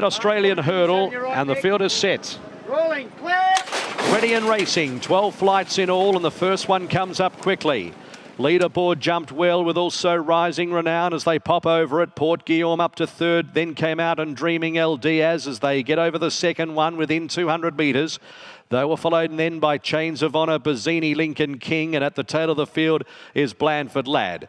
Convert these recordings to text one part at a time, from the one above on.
Australian hurdle, and the field is set. Rolling, clear. Ready and racing, 12 flights in all, and the first one comes up quickly. Leaderboard jumped well with also Rising Renown as they pop over it. Port Guillaume up to third, then came out and Dreaming El Diaz as they get over the second one within 200 metres. They were followed then by Chains of Honour, Bazzini, Lincoln King, and at the tail of the field is Blandford Lad.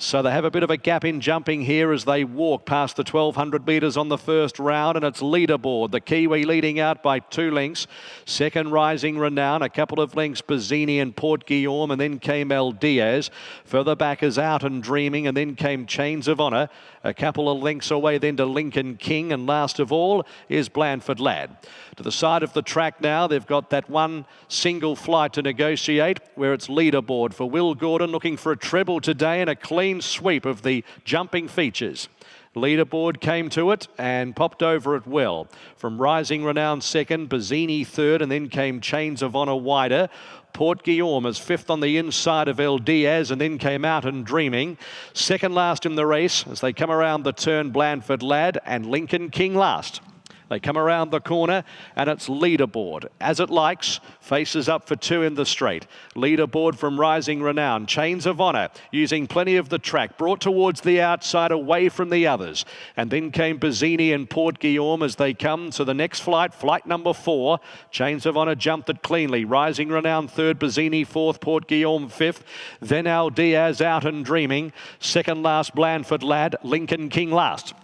So they have a bit of a gap in jumping here as they walk past the 1200 metres on the first round, and it's Leaderboard, the Kiwi leading out by 2 lengths. Second, Rising Renown, a couple of lengths, Bazzini and Port Guillaume, and then came El Diaz. Further back is Out and Dreaming, and then came Chains of Honour. A couple of lengths away then to Lincoln King, and last of all is Blandford Lad. To the side of the track now, they've got that one single flight to negotiate, where it's Leaderboard for Will Gordon, looking for a treble today and a clean sweep of the jumping features. Leaderboard came to it and popped over it well. From Rising Renown second, Bazzini third, and then came Chains of Honour wider. Port Guillaume is fifth on the inside of El Diaz, and then came Out and Dreaming. Second last in the race as they come around the turn, Blandford Lad, and Lincoln King last. They come around the corner, and it's Leaderboard. As it likes, faces up for 2 in the straight. Leaderboard from Rising Renown. Chains of Honour, using plenty of the track, brought towards the outside, away from the others. And then came Bazzini and Port Guillaume as they come to the next flight, flight number 4. Chains of Honour jumped it cleanly. Rising Renown third, Bazzini fourth, Port Guillaume fifth. Then El Diaz, Out and Dreaming. Second last, Blandford Lad, Lincoln King last.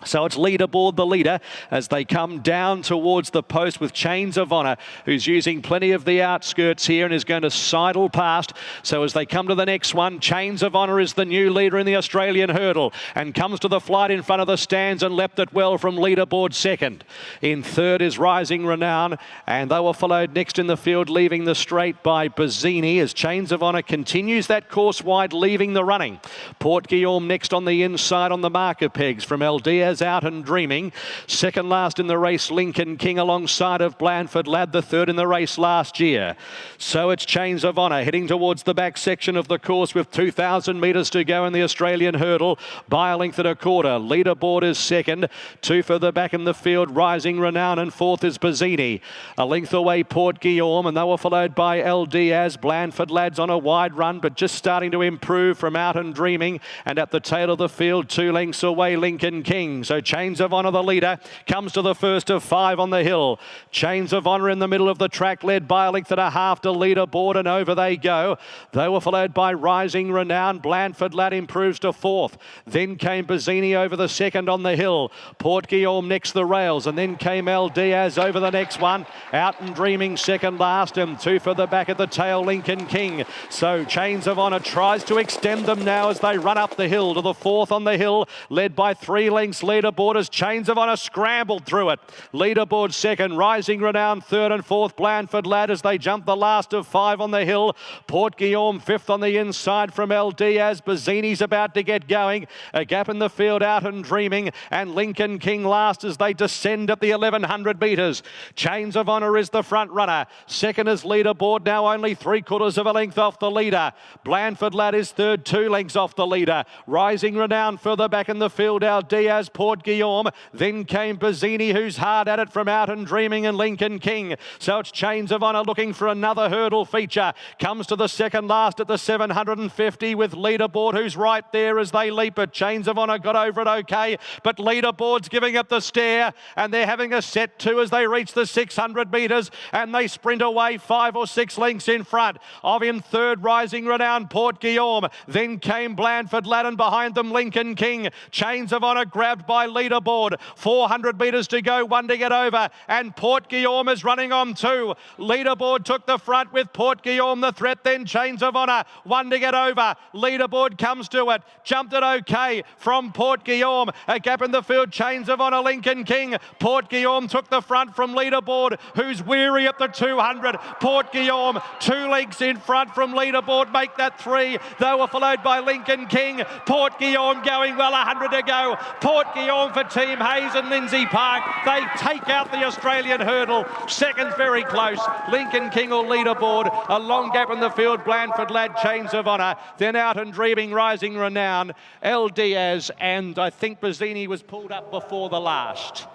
So it's Leaderboard, the leader, as they come down towards the post with Chains of Honour, who's using plenty of the outskirts here and is going to sidle past. So as they come to the next one, Chains of Honour is the new leader in the Australian hurdle and comes to the flight in front of the stands and leapt it well from Leaderboard second. In third is Rising Renown, and they were followed next in the field, leaving the straight by Bazzini as Chains of Honour continues that course wide, leaving the running. Port Guillaume next on the inside on the marker pegs from El Diaz, Out and Dreaming. Second last in the race, Lincoln King alongside of Blandford Lad, the third in the race last year. So it's Chains of Honour heading towards the back section of the course with 2,000 metres to go in the Australian hurdle by a length and a quarter. Leaderboard is second. 2 further back in the field, Rising Renown, and fourth is Bazzini. A length away, Port Guillaume, and they were followed by El Diaz. Blandford Lad's on a wide run, but just starting to improve from Out and Dreaming. And at the tail of the field, 2 lengths away, Lincoln King. So Chains of Honour, the leader, comes to the first of 5 on the hill. Chains of Honour in the middle of the track, led by a length and a half to Leaderboard, and over they go. They were followed by Rising Renown. Blandford Lad improves to fourth. Then came Bazzini over the second on the hill. Port Guillaume next the rails, and then came El Diaz over the next one. Out and Dreaming second last, and 2 further back at the tail, Lincoln King. So Chains of Honour tries to extend them now as they run up the hill to the fourth on the hill, led by 3 lengths. Leaderboard as Chains of Honour scrambled through it. Leaderboard second, Rising Renown third, and fourth Blandford Lad as they jump the last of 5 on the hill. Port Guillaume fifth on the inside from El Diaz. Bazzini's about to get going. A gap in the field, Out and Dreaming, and Lincoln King last as they descend at the 1100 metres. Chains of Honour is the front runner. Second is Leaderboard, now only 3/4 of a length off the leader. Blandford Lad is third, 2 lengths off the leader. Rising Renown further back in the field, El Diaz, Port Guillaume. Then came Bazzini, who's hard at it from Out and Dreaming, and Lincoln King. So it's Chains of Honour looking for another hurdle feature. Comes to the second last at the 750 with Leaderboard, who's right there as they leap it. Chains of Honour got over it okay, but Leaderboard's giving up the stare, and they're having a set 2 as they reach the 600 metres, and they sprint away 5 or 6 lengths in front of, in third, Rising Renown, Port Guillaume. Then came Blandford Lad, and behind them Lincoln King. Chains of Honour grabbed by Leaderboard. 400 metres to go, 1 to get over, and Port Guillaume is running on 2. Leaderboard took the front with Port Guillaume the threat, then Chains of Honour, 1 to get over. Leaderboard comes to it, jumped it okay from Port Guillaume. A gap in the field, Chains of Honour, Lincoln King. Port Guillaume took the front from Leaderboard, who's weary at the 200. Port Guillaume, 2 lengths in front from Leaderboard, make that 3. They were followed by Lincoln King. Port Guillaume going well, 100 to go. Port Guillaume for Team Hayes and Lindsay Park. They take out the Australian hurdle. Second's very close. Lincoln King or Leaderboard. A long gap in the field. Blandford Lad, Chains of Honour. Then Out and Dreaming, Rising Renown, El Diaz, and I think Bazzini was pulled up before the last.